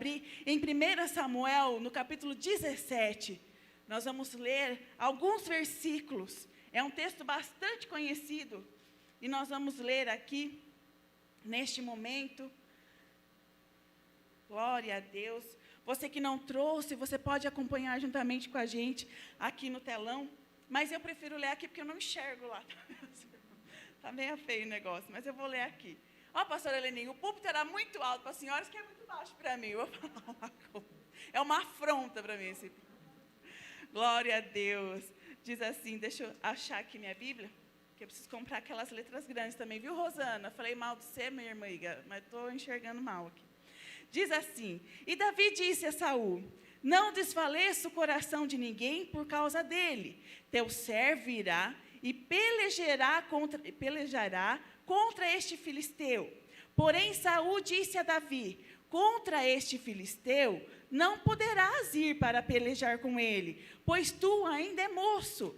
abrir em 1 Samuel, no capítulo 17. Nós vamos ler alguns versículos. É um texto bastante conhecido. E nós vamos ler aqui, neste momento. Glória a Deus. Você que não trouxe, você pode acompanhar juntamente com a gente aqui no telão. Mas eu prefiro ler aqui porque eu não enxergo lá. Está meio feio o negócio, mas eu vou ler aqui. Ó, pastora Heleninha, o púlpito era muito alto para as senhoras, que é muito baixo para mim. Eu vou falar uma coisa. É uma afronta para mim esse púlpito. Glória a Deus. Diz assim, deixa eu achar aqui minha Bíblia, que eu preciso comprar aquelas letras grandes também, viu, Rosana? Falei mal de você, minha irmã, mas estou enxergando mal aqui. Diz assim, e Davi disse a Saul, não desfaleça o coração de ninguém por causa dele. Teu servo irá e pelejará contra este filisteu. Porém, Saul disse a Davi, contra este filisteu, não poderás ir para pelejar com ele, pois tu ainda é moço.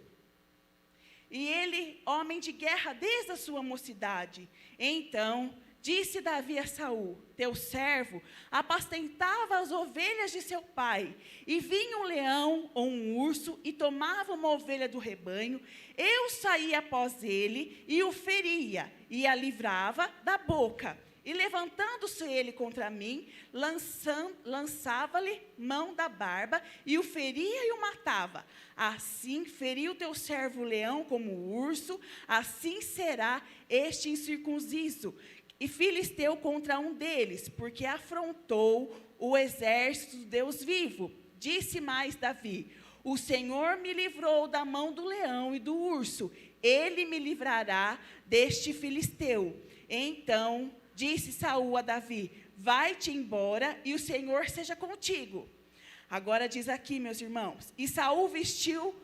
E ele, homem de guerra desde a sua mocidade. Então, disse Davi a Saul, teu servo, apacentava as ovelhas de seu pai, e vinha um leão ou um urso, e tomava uma ovelha do rebanho, eu saía após ele, e o feria, e a livrava da boca. E levantando-se ele contra mim, lançava-lhe mão da barba, e o feria e o matava. Assim feriu teu servo o leão como o urso, assim será este incircunciso, e filisteu contra um deles, porque afrontou o exército do Deus vivo. Disse mais Davi, o Senhor me livrou da mão do leão e do urso, ele me livrará deste filisteu. Então disse Saul a Davi, vai-te embora e o Senhor seja contigo. Agora diz aqui, meus irmãos, e Saul vestiu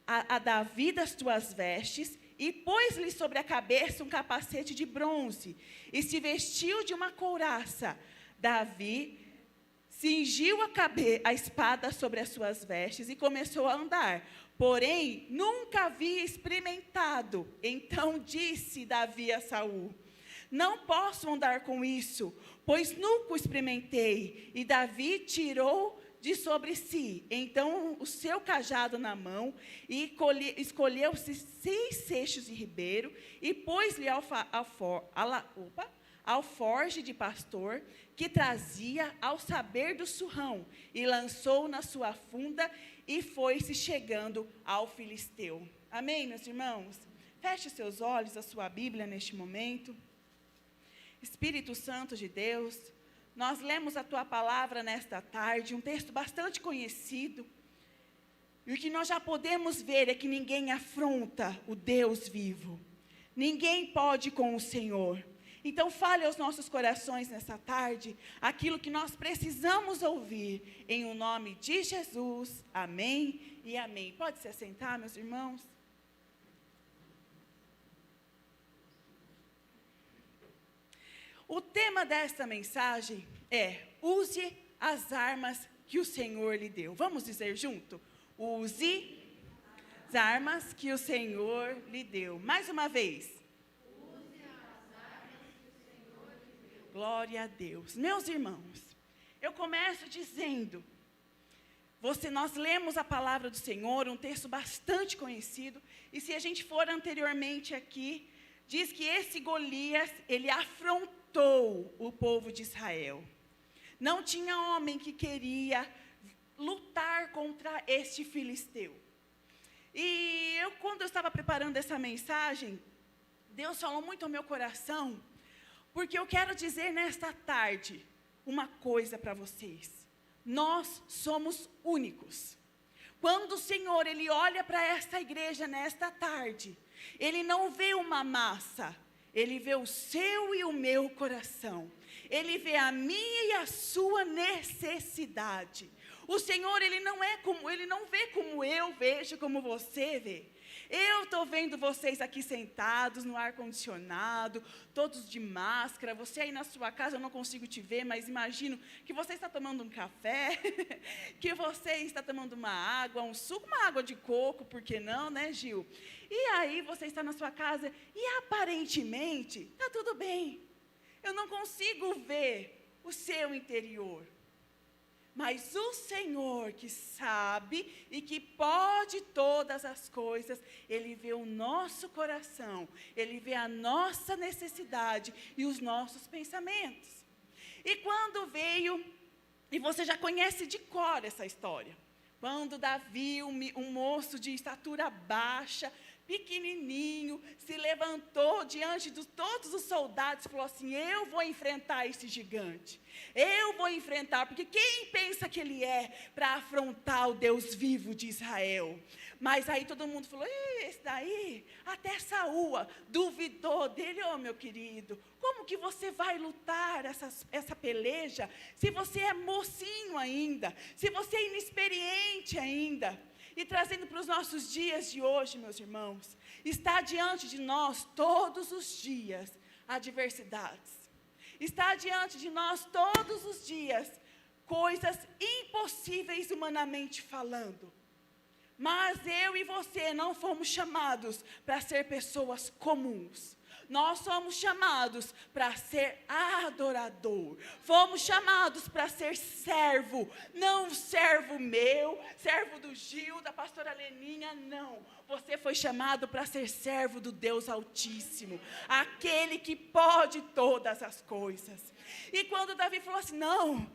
a Davi das tuas vestes, e pôs-lhe sobre a cabeça um capacete de bronze, e se vestiu de uma couraça. Davi cingiu a espada sobre as suas vestes e começou a andar. Porém, nunca havia experimentado. Então disse Davi a Saul, não posso andar com isso, pois nunca o experimentei. E Davi tirou de sobre si, então o seu cajado na mão, e escolheu-se 6 seixos de ribeiro, e pôs-lhe alforge de pastor, que trazia ao saber do surrão, e lançou na sua funda, e foi-se chegando ao filisteu. Amém, meus irmãos? Feche seus olhos, a sua Bíblia neste momento. Espírito Santo de Deus, nós lemos a Tua palavra nesta tarde, um texto bastante conhecido, e o que nós já podemos ver é que ninguém afronta o Deus vivo, ninguém pode com o Senhor. Então fale aos nossos corações nessa tarde, aquilo que nós precisamos ouvir, em o nome de Jesus, amém e amém. Pode se assentar, meus irmãos? O tema desta mensagem é, use as armas que o Senhor lhe deu. Vamos dizer junto? Use as armas que o Senhor lhe deu. Mais uma vez. Use as armas que o Senhor lhe deu. Glória a Deus. Meus irmãos, eu começo dizendo, nós lemos a palavra do Senhor, um texto bastante conhecido, e se a gente for anteriormente aqui, diz que esse Golias, ele afrontou o povo de Israel. Não tinha homem que queria lutar contra este filisteu. E quando eu estava preparando essa mensagem, Deus falou muito ao meu coração, porque eu quero dizer nesta tarde uma coisa para vocês. Nós somos únicos. Quando o Senhor, Ele olha para esta igreja nesta tarde, Ele não vê uma massa, Ele vê o seu e o meu coração. Ele vê a minha e a sua necessidade. O Senhor, Ele não vê como eu vejo, como você vê. Eu estou vendo vocês aqui sentados no ar-condicionado, todos de máscara. Você aí na sua casa, eu não consigo te ver, mas imagino que você está tomando um café, que você está tomando uma água, um suco, uma água de coco, por que não, né, Gil? E aí você está na sua casa e aparentemente está tudo bem. Eu não consigo ver o seu interior. Mas o Senhor que sabe e que pode todas as coisas, Ele vê o nosso coração, Ele vê a nossa necessidade e os nossos pensamentos. E quando veio, e você já conhece de cor essa história, quando Davi, um moço de estatura baixa, pequenininho, se levantou diante de todos os soldados e falou assim: eu vou enfrentar esse gigante, eu vou enfrentar, porque quem pensa que ele é para afrontar o Deus vivo de Israel? Mas aí todo mundo falou: esse daí, até Saúl duvidou dele. Ô meu querido, como que você vai lutar essa peleja, se você é mocinho ainda, se você é inexperiente ainda? E trazendo para os nossos dias de hoje, meus irmãos, está diante de nós todos os dias adversidades. Está diante de nós todos os dias coisas impossíveis humanamente falando. Mas eu e você não fomos chamados para ser pessoas comuns. Nós somos chamados para ser adorador. Fomos chamados para ser servo. Não servo meu, servo do Gil, da pastora Leninha, não. Você foi chamado para ser servo do Deus Altíssimo. Aquele que pode todas as coisas. E quando Davi falou assim: não,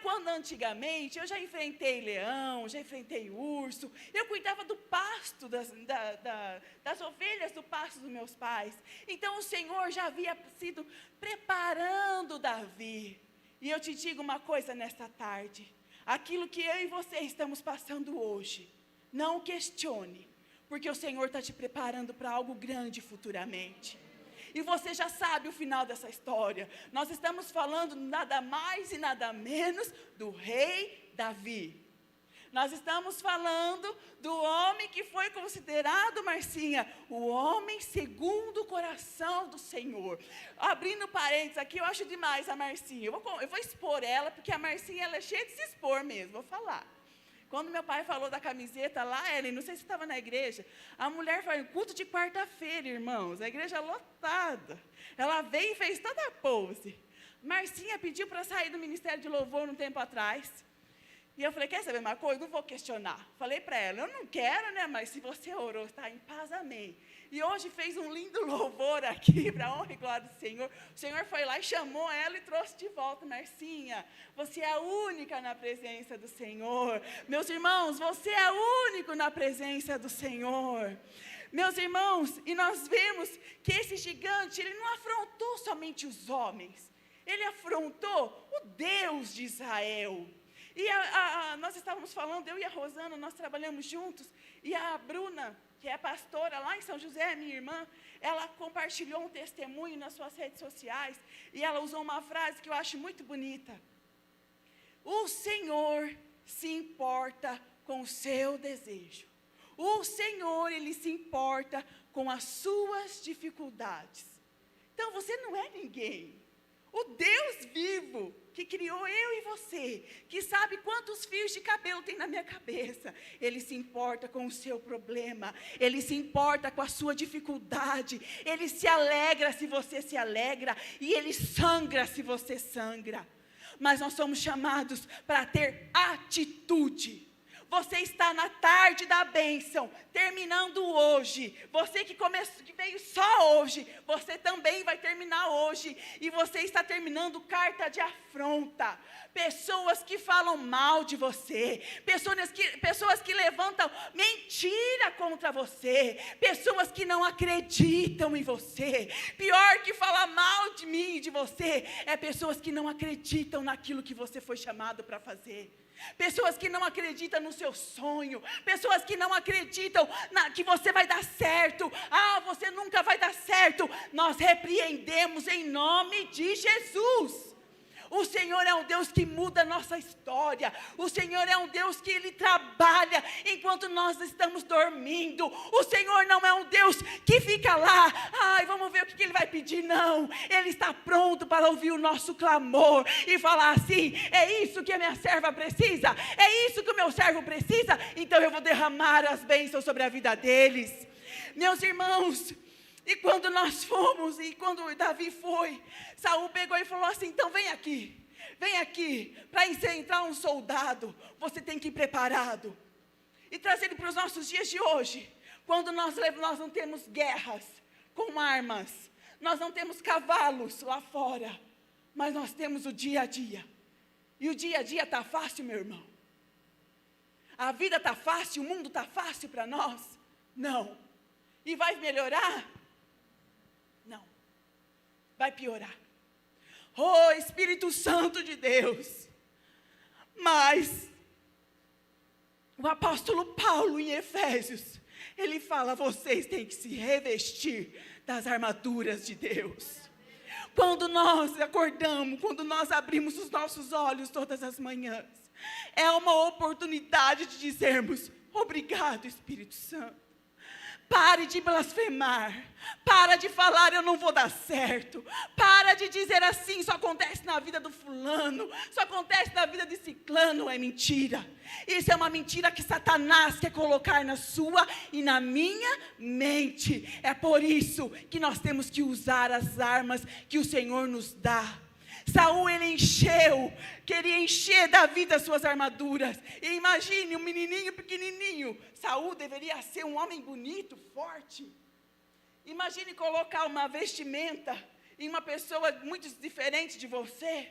quando antigamente, eu já enfrentei leão, já enfrentei urso, eu cuidava do pasto, das ovelhas do pasto dos meus pais. Então o Senhor já havia sido preparando Davi. E eu te digo uma coisa nesta tarde: aquilo que eu e você estamos passando hoje, não questione, porque o Senhor está te preparando para algo grande futuramente. E você já sabe o final dessa história. Nós estamos falando nada mais e nada menos do rei Davi. Nós estamos falando do homem que foi considerado, Marcinha, o homem segundo o coração do Senhor. Abrindo parênteses aqui, eu acho demais a Marcinha. Eu vou expor ela, porque a Marcinha ela é cheia de se expor mesmo, vou falar. Quando meu pai falou da camiseta lá, Ellen, não sei se estava na igreja, a mulher foi em culto de quarta-feira, irmãos, a igreja lotada. Ela veio e fez toda a pose. Marcinha pediu para sair do Ministério de Louvor um tempo atrás. E eu falei: quer saber uma coisa? Não vou questionar. Falei para ela: eu não quero, né? Mas se você orou, está em paz, amém. E hoje fez um lindo louvor aqui, para a honra e glória do Senhor. O Senhor foi lá e chamou ela e trouxe de volta: Marcinha, você é a única na presença do Senhor. Meus irmãos, você é único na presença do Senhor. Meus irmãos, e nós vemos que esse gigante, ele não afrontou somente os homens, ele afrontou o Deus de Israel. E nós estávamos falando, eu e a Rosana, nós trabalhamos juntos, e a Bruna, que é pastora lá em São José, minha irmã, ela compartilhou um testemunho nas suas redes sociais, e ela usou uma frase que eu acho muito bonita: o Senhor se importa com o seu desejo, o Senhor, Ele se importa com as suas dificuldades. Então você não é ninguém. O Deus vivo, que criou eu e você, que sabe quantos fios de cabelo tem na minha cabeça, Ele se importa com o seu problema, Ele se importa com a sua dificuldade, Ele se alegra se você se alegra, e Ele sangra se você sangra. Mas nós somos chamados para ter atitude. Você está na tarde da bênção, terminando hoje. Você que veio só hoje, você também vai terminar hoje. E você está terminando carta de afronta. Pessoas que falam mal de você, pessoas que levantam mentira contra você, pessoas que não acreditam em você. Pior que falar mal de mim e de você, é pessoas que não acreditam naquilo que você foi chamado para fazer. Pessoas que não acreditam no seu sonho, pessoas que não acreditam que você vai dar certo. Você nunca vai dar certo. Nós repreendemos em nome de Jesus. O Senhor é um Deus que muda a nossa história. O Senhor é um Deus que Ele trabalha enquanto nós estamos dormindo. O Senhor não é um Deus que fica lá, vamos ver o que Ele vai pedir. Não, Ele está pronto para ouvir o nosso clamor e falar assim: é isso que a minha serva precisa, é isso que o meu servo precisa, então eu vou derramar as bênçãos sobre a vida deles. Meus irmãos, e quando nós fomos, e quando Davi foi, Saúl pegou e falou assim: então vem aqui, Vem aqui, para entrar um soldado, você tem que ir preparado. E trazendo para os nossos dias de hoje, quando nós não temos guerras com armas, nós não temos cavalos lá fora, mas nós temos o dia a dia. E o dia a dia está fácil, meu irmão? A vida está fácil, o mundo está fácil para nós? Não. E vai melhorar? Não. Vai piorar. Oh, Espírito Santo de Deus. Mas o apóstolo Paulo, em Efésios, ele fala: vocês têm que se revestir das armaduras de Deus. Quando nós acordamos, quando nós abrimos os nossos olhos todas as manhãs, é uma oportunidade de dizermos: obrigado, Espírito Santo. Pare de blasfemar, para de falar eu não vou dar certo, para de dizer assim, só acontece na vida do fulano, só acontece na vida de ciclano. É mentira. Isso é uma mentira que Satanás quer colocar na sua e na minha mente. É por isso que nós temos que usar as armas que o Senhor nos dá. Saul, ele queria encher Davi das suas armaduras. E imagine, um menininho pequenininho. Saul deveria ser um homem bonito, forte. Imagine colocar uma vestimenta em uma pessoa muito diferente de você.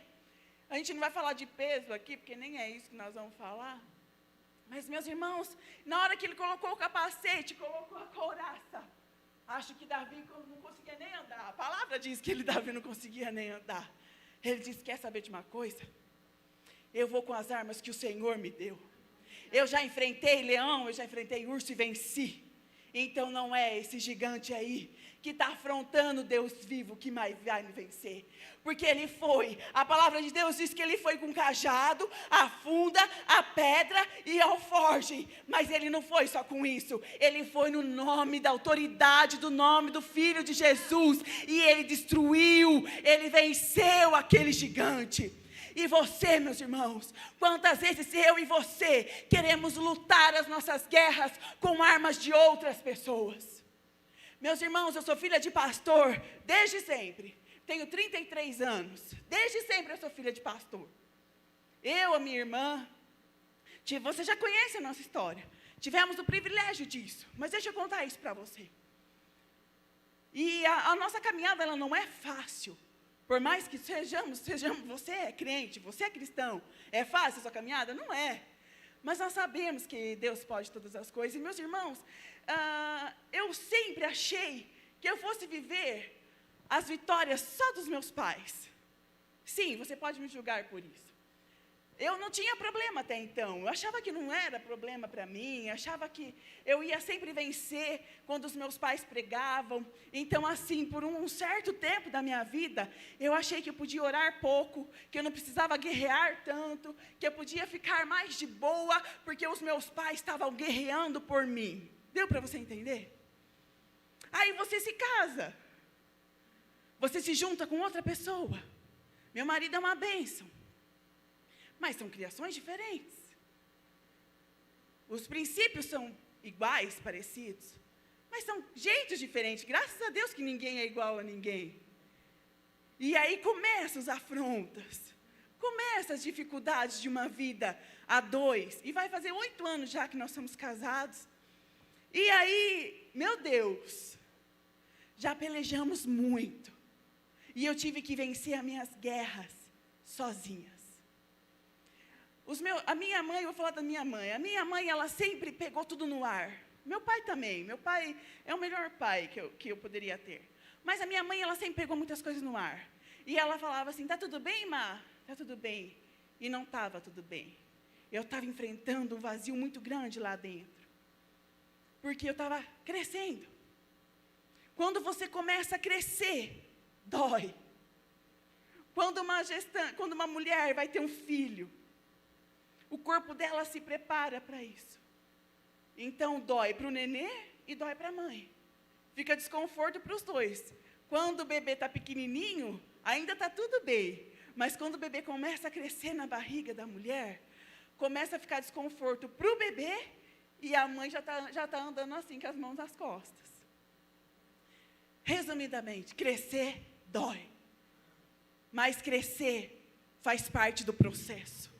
A gente não vai falar de peso aqui, porque nem é isso que nós vamos falar. Mas, meus irmãos, na hora que ele colocou o capacete, colocou a couraça, acho que Davi não conseguia nem andar. A palavra diz que Davi não conseguia nem andar. Ele disse: quer saber de uma coisa? Eu vou com as armas que o Senhor me deu. Eu já enfrentei leão, eu já enfrentei urso e venci. Então não é esse gigante aí que está afrontando Deus vivo que mais vai me vencer. Porque ele foi, a palavra de Deus diz que ele foi com cajado, a funda, a pedra e alforje. Mas ele não foi só com isso. Ele foi no nome da autoridade, do nome do Filho de Jesus. E ele destruiu, ele venceu aquele gigante. E você, meus irmãos, quantas vezes eu e você queremos lutar as nossas guerras com armas de outras pessoas? Meus irmãos, eu sou filha de pastor desde sempre. Tenho 33 anos. Desde sempre eu sou filha de pastor. Eu, a minha irmã, você já conhece a nossa história. Tivemos o privilégio disso. Mas deixa eu contar isso para você. E a nossa caminhada, ela não é fácil. Por mais que sejamos, você é crente, você é cristão, é fácil a sua caminhada? Não é. Mas nós sabemos que Deus pode todas as coisas. E, meus irmãos, eu sempre achei que eu fosse viver as vitórias só dos meus pais. Sim, você pode me julgar por isso. Eu não tinha problema até então, eu achava que não era problema para mim, achava que eu ia sempre vencer quando os meus pais pregavam. Então, assim, por um certo tempo da minha vida, eu achei que eu podia orar pouco, que eu não precisava guerrear tanto, que eu podia ficar mais de boa, porque os meus pais estavam guerreando por mim. Deu para você entender? Aí você se casa, você se junta com outra pessoa. Meu marido é uma bênção. Mas são criações diferentes. Os princípios são iguais, parecidos, mas são jeitos diferentes. Graças a Deus que ninguém é igual a ninguém. E aí começam as afrontas, começam as dificuldades de uma vida a dois. E vai fazer 8 anos já que nós somos casados. E aí, meu Deus, já pelejamos muito. E eu tive que vencer as minhas guerras sozinha. A minha mãe, eu vou falar da minha mãe. A minha mãe, ela sempre pegou tudo no ar. Meu pai também. Meu pai é o melhor pai que eu poderia ter. Mas a minha mãe, ela sempre pegou muitas coisas no ar. E ela falava assim: tá tudo bem, Má? Tá tudo bem. E não estava tudo bem. Eu estava enfrentando um vazio muito grande lá dentro. Porque eu estava crescendo. Quando você começa a crescer, dói. Quando uma mulher vai ter um filho, o corpo dela se prepara para isso. Então, dói para o nenê e dói para a mãe. Fica desconforto para os dois. Quando o bebê está pequenininho, ainda está tudo bem. Mas quando o bebê começa a crescer na barriga da mulher, começa a ficar desconforto para o bebê e a mãe já tá andando assim, com as mãos nas costas. Resumidamente, crescer dói. Mas crescer faz parte do processo.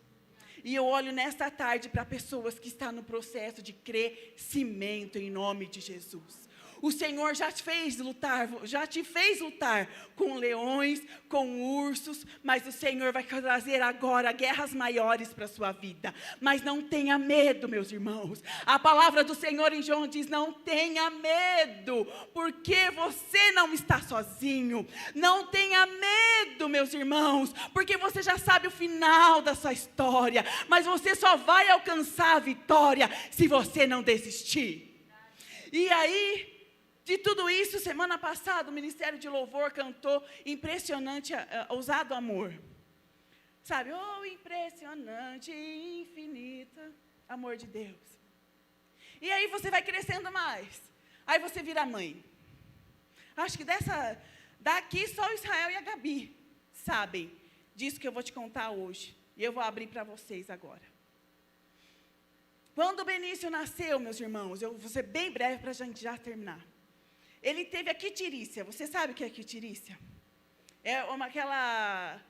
E eu olho nesta tarde para pessoas que estão no processo de crescimento em nome de Jesus. O Senhor já te fez lutar com leões, com ursos, mas o Senhor vai trazer agora guerras maiores para a sua vida. Mas não tenha medo, meus irmãos. A palavra do Senhor em João diz: não tenha medo, porque você não está sozinho. Não tenha medo, meus irmãos, porque você já sabe o final da sua história, mas você só vai alcançar a vitória se você não desistir. E aí, de tudo isso, semana passada, o Ministério de Louvor cantou Impressionante, Ousado Amor. Sabe, oh, impressionante, infinito amor de Deus. E aí você vai crescendo mais. Aí você vira mãe. Acho que daqui só o Israel e a Gabi sabem disso que eu vou te contar hoje. E eu vou abrir para vocês agora. Quando o Benício nasceu, meus irmãos, eu vou ser bem breve para a gente já terminar. Ele teve a quitíria. Você sabe o que é quitíria? É aquela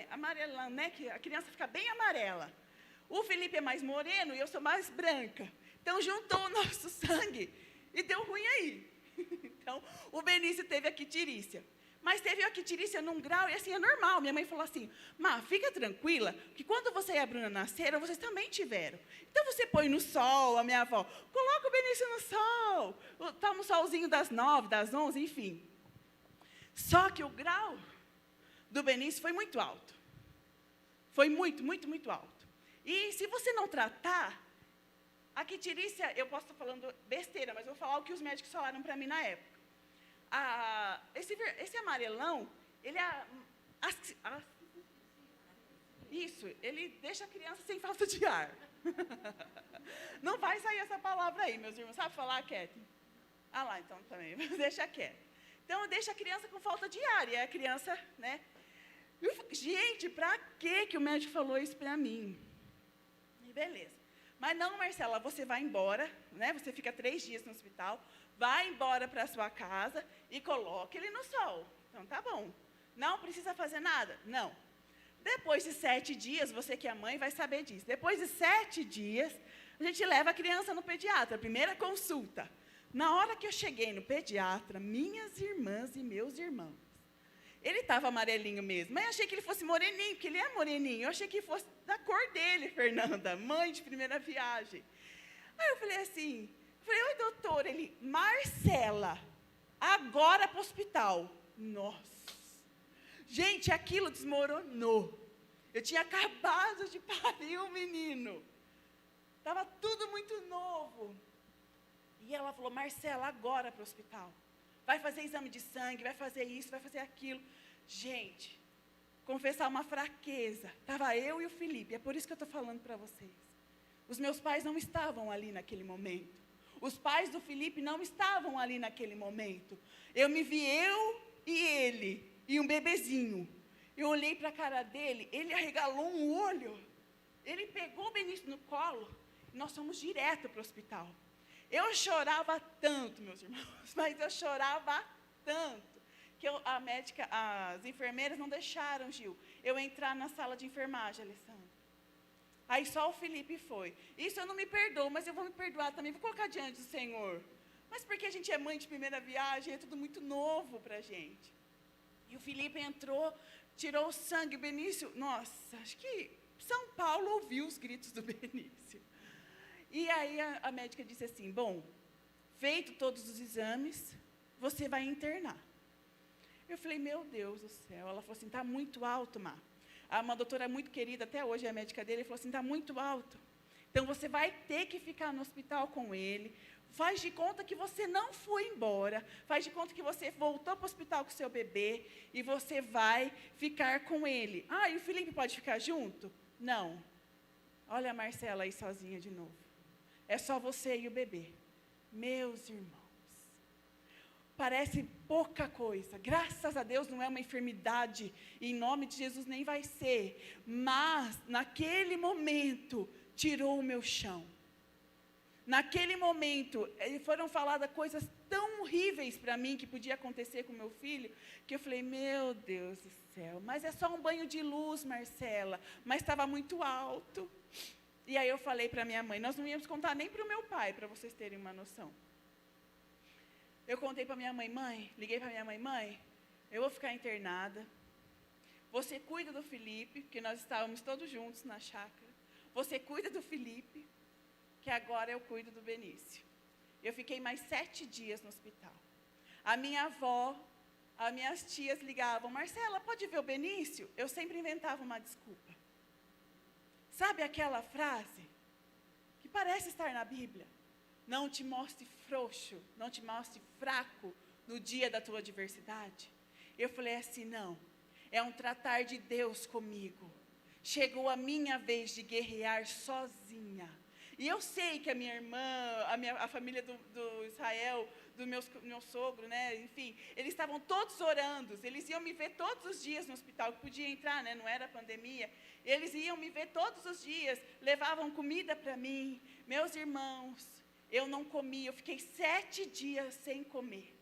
amarela, né? Que a criança fica bem amarela. O Felipe é mais moreno e eu sou mais branca. Então, juntou o nosso sangue e deu ruim aí. Então, o Benício teve a quitíria. Mas teve a quitíria num grau, e assim, é normal. Minha mãe falou assim: Má, fica tranquila, que quando você e a Bruna nasceram, vocês também tiveram. Então, você põe no sol, a minha avó, coloca o Benício no sol. Toma o solzinho das 9, das 11, enfim. Só que o grau do Benício foi muito alto. Foi muito, muito, muito alto. E se você não tratar, a quitíria, eu posso estar falando besteira, mas eu vou falar o que os médicos falaram para mim na época. Esse amarelão, ele ele deixa a criança sem falta de ar. Não vai sair essa palavra aí, meus irmãos. Sabe falar, Ketty? Ah lá, então também, deixa quieto. Então, deixa a criança com falta de ar, e a criança, né? Gente, para que o médico falou isso para mim? E beleza. Mas não, Marcela, você vai embora, né? Você fica 3 dias no hospital, vai embora para a sua casa e coloque ele no sol. Então, tá bom. Não precisa fazer nada? Não. Depois de 7 dias, você que é mãe vai saber disso. Depois de 7 dias, a gente leva a criança no pediatra, primeira consulta. Na hora que eu cheguei no pediatra, minhas irmãs e meus irmãos, ele estava amarelinho mesmo, mas eu achei que ele fosse moreninho, porque ele é moreninho. Eu achei que fosse da cor dele, Fernanda, mãe de primeira viagem. Aí eu falei assim, oi, doutor. Ele: Marcela, agora para o hospital. Nossa. Gente, aquilo desmoronou. Eu tinha acabado de parir um menino. Estava tudo muito novo. E ela falou: Marcela, agora para o hospital. Vai fazer exame de sangue, vai fazer isso, vai fazer aquilo. Gente, confessar uma fraqueza. Estava eu e o Felipe, é por isso que eu estou falando para vocês. Os meus pais não estavam ali naquele momento. Os pais do Felipe não estavam ali naquele momento. Eu me vi, eu e ele, e um bebezinho. Eu olhei para a cara dele, ele arregalou um olho. Ele pegou o Benício no colo, e nós fomos direto para o hospital. Eu chorava tanto, meus irmãos, mas eu chorava tanto, que as enfermeiras não deixaram, Gil, eu entrar na sala de enfermagem, Alessandra. Aí só o Felipe foi. Isso eu não me perdoo, mas eu vou me perdoar também, vou colocar diante do Senhor. Mas porque a gente é mãe de primeira viagem, é tudo muito novo para a gente. E o Felipe entrou, tirou o sangue, Benício, nossa, acho que São Paulo ouviu os gritos do Benício. E aí a médica disse assim: bom, feito todos os exames, você vai internar. Eu falei: meu Deus do céu. Ela falou assim: está muito alto, Má. Uma doutora muito querida, até hoje é a médica dele, falou assim: está muito alto. Então você vai ter que ficar no hospital com ele. Faz de conta que você não foi embora. Faz de conta que você voltou para o hospital com o seu bebê e você vai ficar com ele. Ah, e o Felipe pode ficar junto? Não. Olha a Marcela aí sozinha de novo. É só você e o bebê. Meus irmãos, parece pouca coisa. Graças a Deus não é uma enfermidade. Em nome de Jesus nem vai ser. Mas, naquele momento, tirou o meu chão. naquele momento, foram faladas coisas tão horríveis para mim, que podia acontecer com meu filho, que eu falei, meu Deus do céu, mas é só um banho de luz, Marcela, mas estava muito alto. E aí eu falei para minha mãe, nós não íamos contar nem para o meu pai, para vocês terem uma noção. Eu contei para minha mãe, liguei para minha mãe, eu vou ficar internada, você cuida do Felipe, porque nós estávamos todos juntos na chácara, você cuida do Felipe, que agora eu cuido do Benício. Eu fiquei mais 7 dias no hospital. A minha avó, as minhas tias ligavam, Marcela, pode ver o Benício? Eu sempre inventava uma desculpa. Sabe aquela frase que parece estar na Bíblia? Não te mostre frouxo, não te mostre fraco no dia da tua adversidade. Eu falei assim, não, é um tratar de Deus comigo. Chegou a minha vez de guerrear sozinha. E eu sei que a minha irmã, a família do Israel, do meu sogro, né, enfim, eles estavam todos orando, eles iam me ver todos os dias no hospital, que podia entrar, né, não era pandemia, eles iam me ver todos os dias, levavam comida para mim. Meus irmãos, eu não comi, eu fiquei 7 dias sem comer.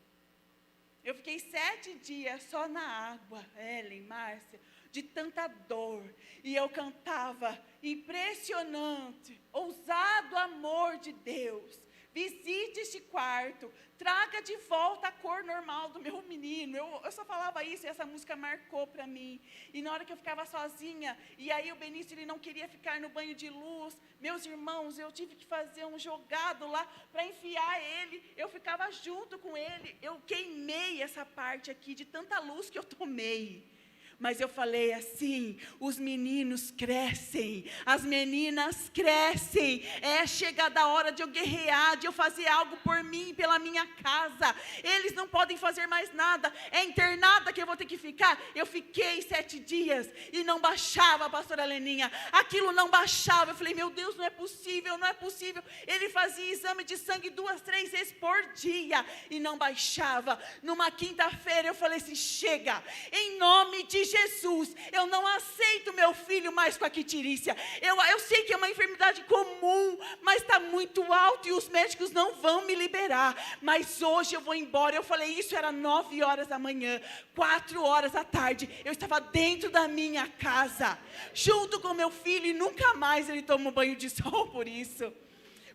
Eu fiquei 7 dias só na água, Ellen, Márcia, de tanta dor. E eu cantava, impressionante, ousado amor de Deus. Visite este quarto, traga de volta a cor normal do meu menino. Eu só falava isso e essa música marcou para mim. E na hora que eu ficava sozinha, e aí o Benício ele não queria ficar no banho de luz. Meus irmãos, eu tive que fazer um jogado lá para enfiar ele. Eu ficava junto com ele. Eu queimei essa parte aqui de tanta luz que eu tomei. Mas eu falei assim, os meninos crescem, as meninas crescem, é chegada a hora de eu guerrear, de eu fazer algo por mim, pela minha casa, eles não podem fazer mais nada, é internada que eu vou ter que ficar. Eu fiquei 7 dias e não baixava, pastora Leninha, aquilo não baixava. Eu falei, meu Deus, não é possível, não é possível. Ele fazia exame de sangue 2, 3 vezes por dia e não baixava. Numa quinta-feira eu falei assim, chega, em nome de Jesus, eu não aceito meu filho mais com a icterícia. Eu sei que é uma enfermidade comum, mas está muito alto e os médicos não vão me liberar. Mas hoje eu vou embora. Eu falei, isso era 9 horas da manhã, 4 horas da tarde. Eu estava dentro da minha casa, junto com meu filho, e nunca mais ele tomou banho de sol por isso.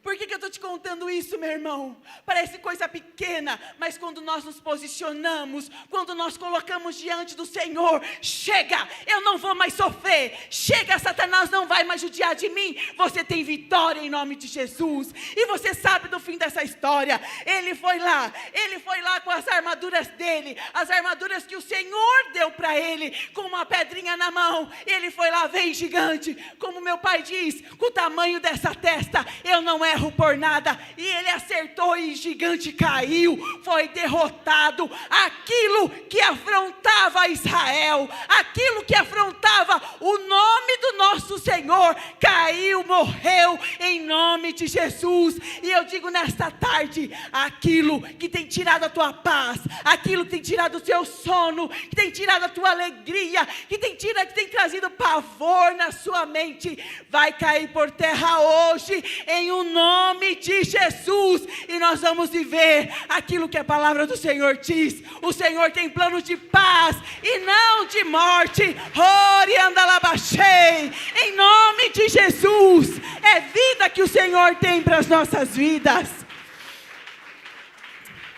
Por que eu estou te contando isso, meu irmão? Parece coisa pequena, mas quando nós nos posicionamos, quando nós colocamos diante do Senhor, chega, eu não vou mais sofrer, chega, Satanás não vai mais judiar de mim, você tem vitória em nome de Jesus. E você sabe do fim dessa história, ele foi lá com as armaduras dele, as armaduras que o Senhor deu para ele, com uma pedrinha na mão, ele foi lá, vem gigante, como meu pai diz, com o tamanho dessa testa, eu não erro por nada, e ele acertou e o gigante caiu, foi derrotado. Aquilo que afrontava Israel, aquilo que afrontava o nome do nosso Senhor, caiu, morreu em nome de Jesus. E eu digo nesta tarde, aquilo que tem tirado a tua paz, aquilo que tem tirado o teu sono, que tem tirado a tua alegria, que tem trazido pavor na sua mente, vai cair por terra hoje, em um nome de Jesus, e nós vamos viver aquilo que a palavra do Senhor diz. O Senhor tem planos de paz e não de morte. Em nome de Jesus, é vida que o Senhor tem para as nossas vidas.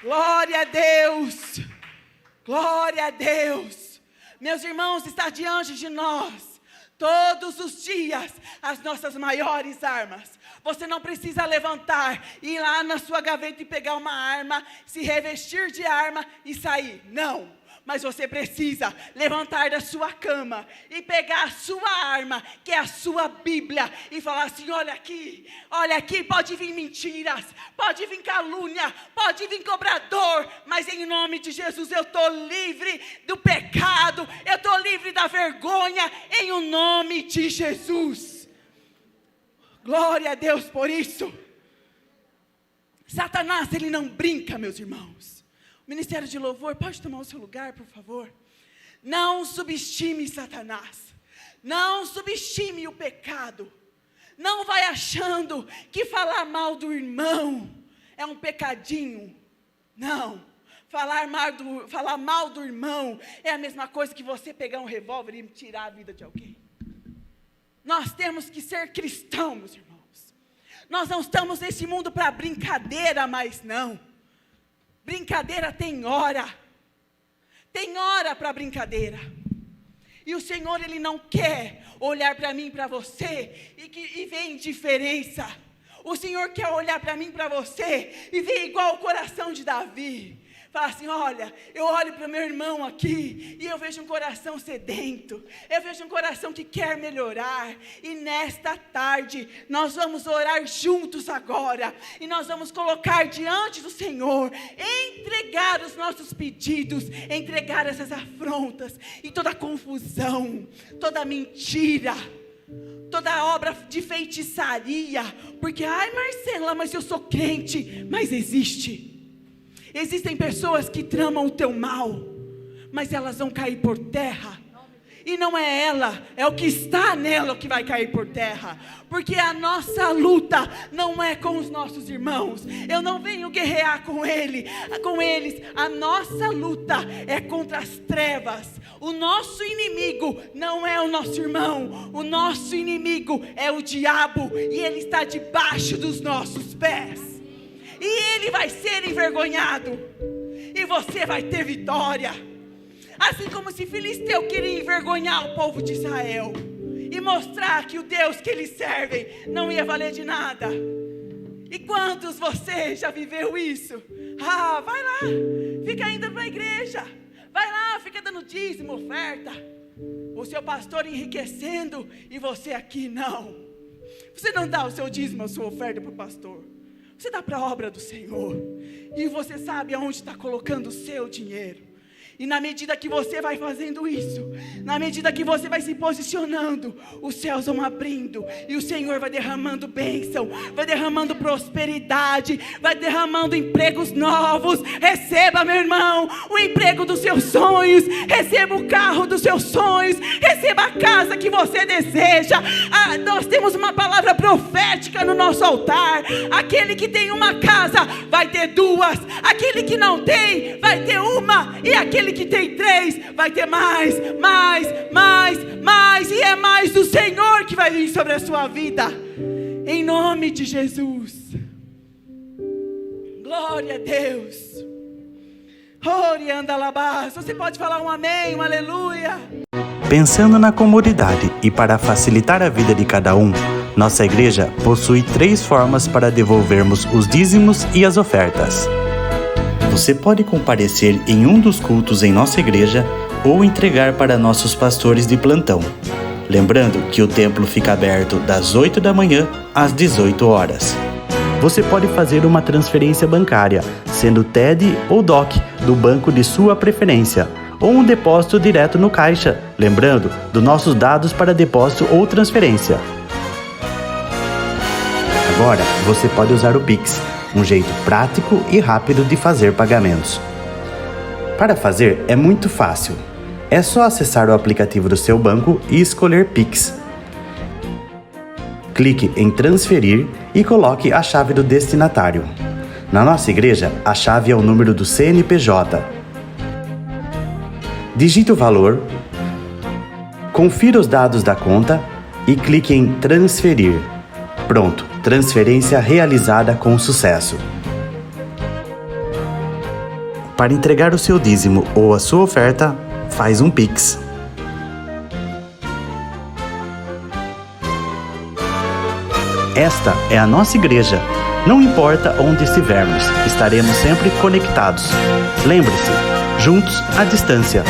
Glória a Deus, glória a Deus. Meus irmãos, está diante de nós todos os dias as nossas maiores armas. Você não precisa levantar, ir lá na sua gaveta e pegar uma arma, se revestir de arma e sair. Não, mas você precisa levantar da sua cama e pegar a sua arma, que é a sua Bíblia, e falar assim, olha aqui, pode vir mentiras, pode vir calúnia, pode vir cobrador, mas em nome de Jesus eu estou livre do pecado, eu estou livre da vergonha, em o nome de Jesus. Glória a Deus por isso. Satanás, ele não brinca, meus irmãos. O Ministério de Louvor, pode tomar o seu lugar, por favor? Não subestime Satanás. Não subestime o pecado. Não vai achando que falar mal do irmão é um pecadinho. Não. Falar mal do irmão é a mesma coisa que você pegar um revólver e tirar a vida de alguém. Nós temos que ser cristãos, meus irmãos. Nós não estamos nesse mundo para brincadeira, mas não. Brincadeira tem hora. Tem hora para brincadeira. E o Senhor, Ele não quer olhar para mim e para você e ver indiferença. O Senhor quer olhar para mim e para você e ver igual o coração de Davi. Fala assim, olha, eu olho para o meu irmão aqui e eu vejo um coração sedento, eu vejo um coração que quer melhorar, e nesta tarde nós vamos orar juntos agora, e nós vamos colocar diante do Senhor, entregar os nossos pedidos, entregar essas afrontas, e toda confusão, toda mentira, toda obra de feitiçaria, porque, ai Marcela, mas eu sou crente, mas existem pessoas que tramam o teu mal, mas elas vão cair por terra, e não é ela, é o que está nela que vai cair por terra, porque a nossa luta não é com os nossos irmãos, eu não venho guerrear com eles, a nossa luta é contra as trevas. O nosso inimigo não é o nosso irmão, o nosso inimigo é o diabo, e ele está debaixo dos nossos pés. E ele vai ser envergonhado, e você vai ter vitória. Assim como se Filisteu queria envergonhar o povo de Israel, e mostrar que o Deus que eles servem não ia valer de nada. E quantos você já viveu isso? Vai lá, fica indo para a igreja, vai lá, fica dando dízimo, oferta, o seu pastor enriquecendo, e você aqui não. Você não dá o seu dízimo, a sua oferta para o pastor. Você dá para a obra do Senhor, e você sabe aonde está colocando o seu dinheiro. E na medida que você vai fazendo isso, na medida que você vai se posicionando, os céus vão abrindo, e o Senhor vai derramando bênção, vai derramando prosperidade, vai derramando empregos novos. Receba, meu irmão, o emprego dos seus sonhos, receba o carro dos seus sonhos, receba a casa que você deseja. Nós temos uma palavra profética no nosso altar. Aquele que tem uma casa vai ter duas, aquele que não tem vai ter uma, e aquele que tem três vai ter mais, e é mais do Senhor que vai vir sobre a sua vida, em nome de Jesus. Glória a Deus. Você pode falar um amém, um aleluia? Pensando na comunidade e para facilitar a vida de cada um, nossa igreja possui 3 formas para devolvermos os dízimos e as ofertas. Você pode comparecer em um dos cultos em nossa igreja ou entregar para nossos pastores de plantão. Lembrando que o templo fica aberto das 8 da manhã às 18 horas. Você pode fazer uma transferência bancária, sendo TED ou DOC, do banco de sua preferência, ou um depósito direto no caixa, lembrando dos nossos dados para depósito ou transferência. Agora, você pode usar o Pix, um jeito prático e rápido de fazer pagamentos. Para fazer é muito fácil. É só acessar o aplicativo do seu banco e escolher Pix. Clique em transferir e coloque a chave do destinatário. Na nossa igreja, a chave é o número do CNPJ. Digite o valor, confira os dados da conta e clique em transferir. Pronto, transferência realizada com sucesso. Para entregar o seu dízimo ou a sua oferta, faz um Pix. Esta é a nossa igreja. Não importa onde estivermos, estaremos sempre conectados. Lembre-se, juntos à distância.